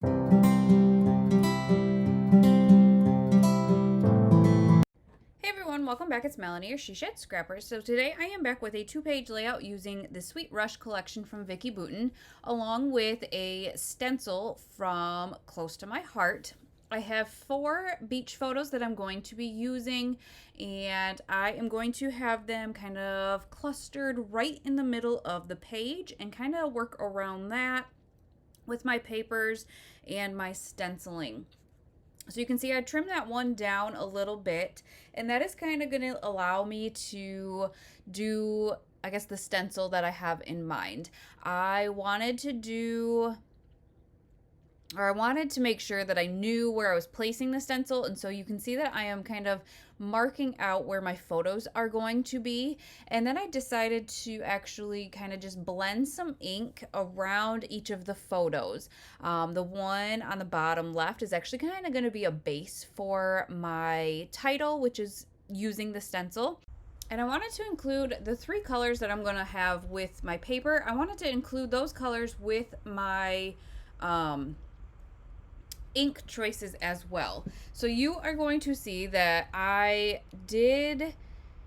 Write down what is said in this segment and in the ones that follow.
Hey everyone, welcome back. It's Melanie, your She Shed Scrapper. So today I am back with a 2-page layout using the Sweet Rush collection from Vicki Boutin, along with a stencil from Close to My Heart. I have 4 beach photos that I'm going to be using, and I am going to have them kind of clustered right in the middle of the page and kind of work around that with my papers and my stenciling. So you can see I trimmed that one down a little bit, and that is kind of going to allow me to do, I guess, the stencil that I have in mind. I wanted to make sure that I knew where I was placing the stencil, and so you can see that I am kind of marking out where my photos are going to be. And then I decided to actually kind of just blend some ink around each of the photos. The one on the bottom left is actually kind of going to be a base for my title, which is using the stencil. And I wanted to include the 3 colors that I'm going to have with my paper. I wanted to include those colors with my ink choices as well. So you are going to see that I did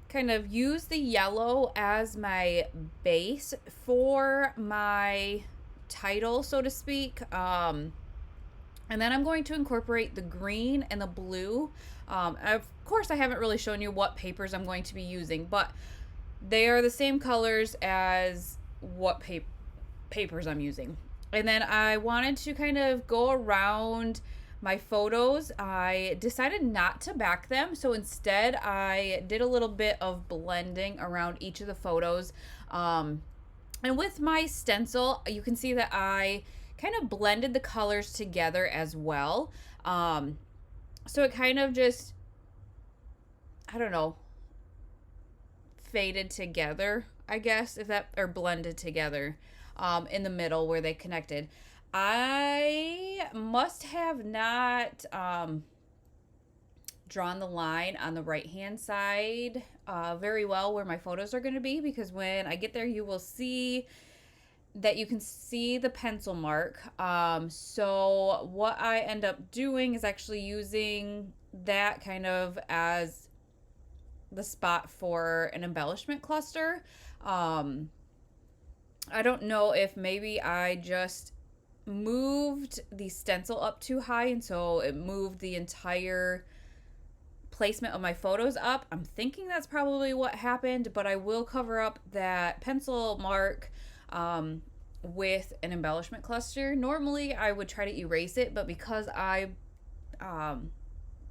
kind of use the yellow as my base for my title, so to speak. And then I'm going to incorporate the green and the blue. Of course, I haven't really shown you what papers I'm going to be using, but they are the same colors as what papers I'm using. And then I wanted to kind of go around my photos. I decided not to back them, so instead I did a little bit of blending around each of the photos. And with my stencil, you can see that I kind of blended the colors together as well. So it kind of just, I don't know, faded together, I guess, or blended together. In the middle where they connected. I must have not drawn the line on the right hand side very well where my photos are going to be, because when I get there you will see that you can see the pencil mark. So what I end up doing is actually using that kind of as the spot for an embellishment cluster. I don't know if maybe I just moved the stencil up too high, and so it moved the entire placement of my photos up. I'm thinking that's probably what happened, but I will cover up that pencil mark with an embellishment cluster. Normally I would try to erase it, but because I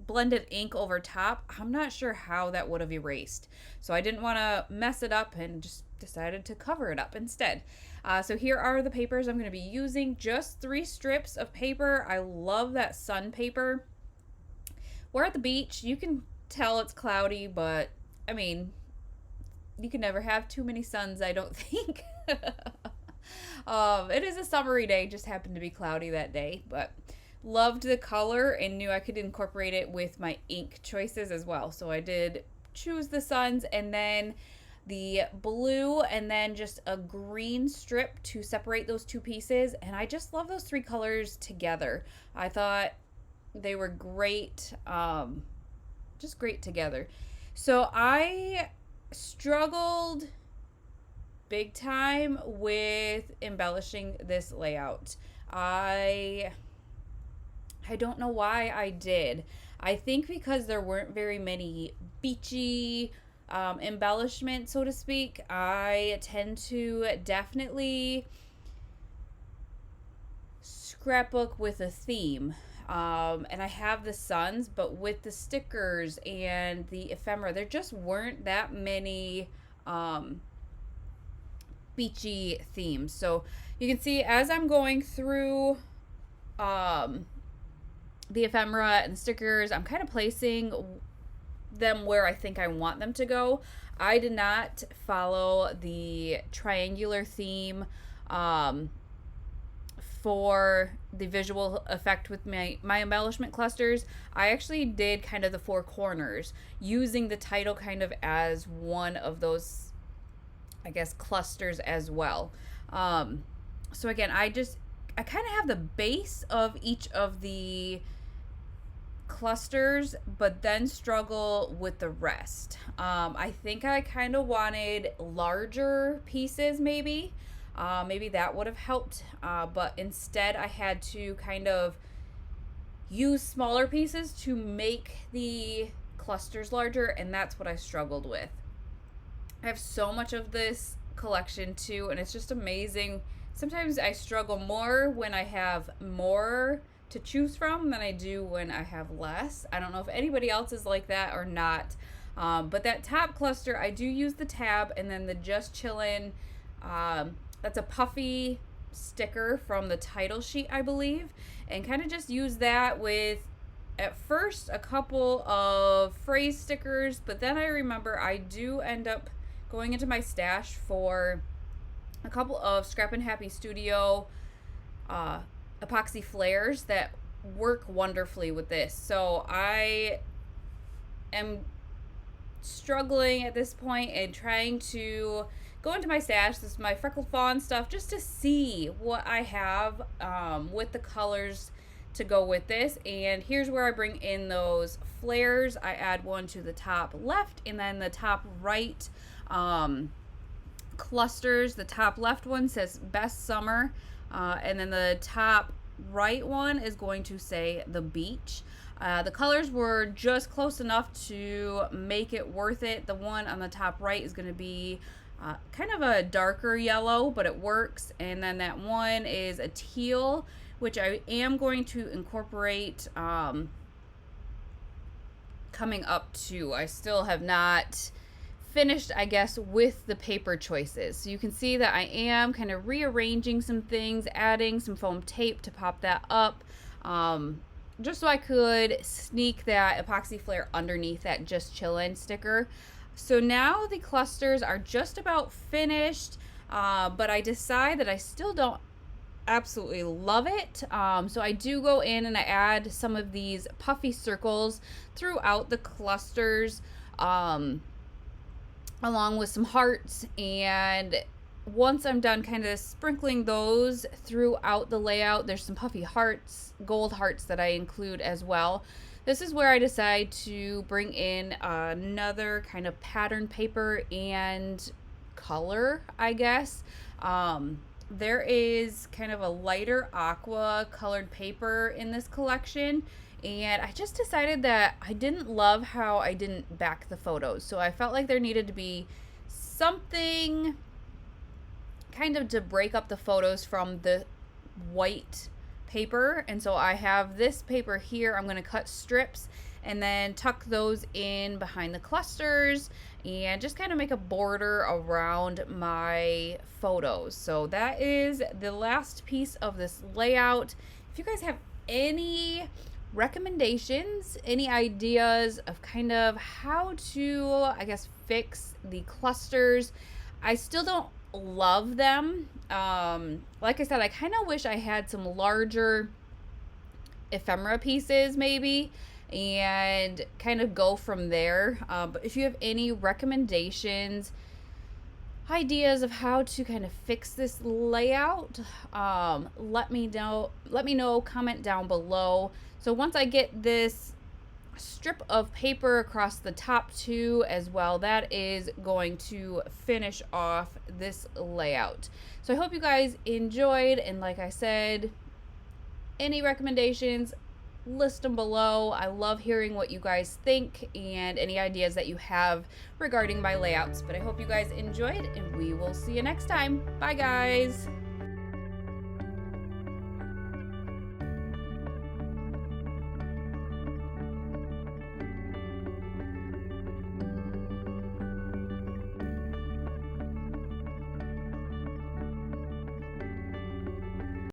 blended ink over top, I'm not sure how that would have erased. So I didn't want to mess it up and just decided to cover it up instead. So here are the papers I'm going to be using. Just 3 strips of paper. I love that sun paper. We're at the beach. You can tell it's cloudy, but I mean, you can never have too many suns, I don't think. It is a summery day, just happened to be cloudy that day, but loved the color and knew I could incorporate it with my ink choices as well. So I did choose the suns, and then the blue, and then just a green strip to separate those 2 pieces. And I just love those 3 colors together. I thought they were great, just great together. So I struggled big time with embellishing this layout. I don't know why I did. I think because there weren't very many beachy embellishment, so to speak. I tend to definitely scrapbook with a theme. And I have the suns, but with the stickers and the ephemera, there just weren't that many beachy themes. So you can see as I'm going through the ephemera and the stickers, I'm kind of placing them where I think I want them to go. I did not follow the triangular theme for the visual effect with my embellishment clusters. I actually did kind of the 4 corners, using the title kind of as one of those, I guess, clusters as well. So again, I just I kind of have the base of each of the clusters, but then struggle with the rest. I think I kind of wanted larger pieces, maybe. Maybe that would have helped, but instead I had to kind of use smaller pieces to make the clusters larger, and that's what I struggled with. I have so much of this collection too, and it's just amazing. Sometimes I struggle more when I have more to choose from than I do when I have less. I don't know if anybody else is like that or not. But that top cluster, I do use the tab, and then the Just Chillin', that's a puffy sticker from the title sheet, I believe, and kind of just use that with, at first, a couple of phrase stickers, but then I remember I do end up going into my stash for a couple of Scrap and Happy Studio epoxy flares that work wonderfully with this. So I am struggling at this point and trying to go into my stash. This is my Freckled Fawn stuff, just to see what I have with the colors to go with this. And here's where I bring in those flares. I add one to the top left, and then the top right clusters. The top left one says Best Summer, and then the top right one is going to say The Beach. The colors were just close enough to make it worth it. The one on the top right is going to be kind of a darker yellow, but it works. And then that one is a teal, which I am going to incorporate coming up to. I still have not finished, I guess, with the paper choices. So you can see that I am kind of rearranging some things, adding some foam tape to pop that up, just so I could sneak that epoxy flare underneath that Just Chillin' sticker. So now the clusters are just about finished, but I decide that I still don't absolutely love it. So I do go in and I add some of these puffy circles throughout the clusters, along with some hearts. And once I'm done kind of sprinkling those throughout the layout, there's some puffy hearts, gold hearts, that I include as well. This is where I decide to bring in another kind of pattern paper and color, I guess. There is kind of a lighter aqua colored paper in this collection, and I just decided that I didn't love how I didn't back the photos. So I felt like there needed to be something kind of to break up the photos from the white paper. And so I have this paper here. I'm going to cut strips and then tuck those in behind the clusters and just kind of make a border around my photos. So that is the last piece of this layout. If you guys have any recommendations, any ideas of kind of how to, I guess, fix the clusters, I still don't love them. Like I said, I kind of wish I had some larger ephemera pieces maybe, and kind of go from there. But if you have any recommendations, ideas of how to kind of fix this layout, let me know, comment down below. So once I get this strip of paper across the top two as well, that is going to finish off this layout. So I hope you guys enjoyed, and like I said, any recommendations, list them below. I love hearing what you guys think and any ideas that you have regarding my layouts. But I hope you guys enjoyed, and we will see you next time. Bye guys.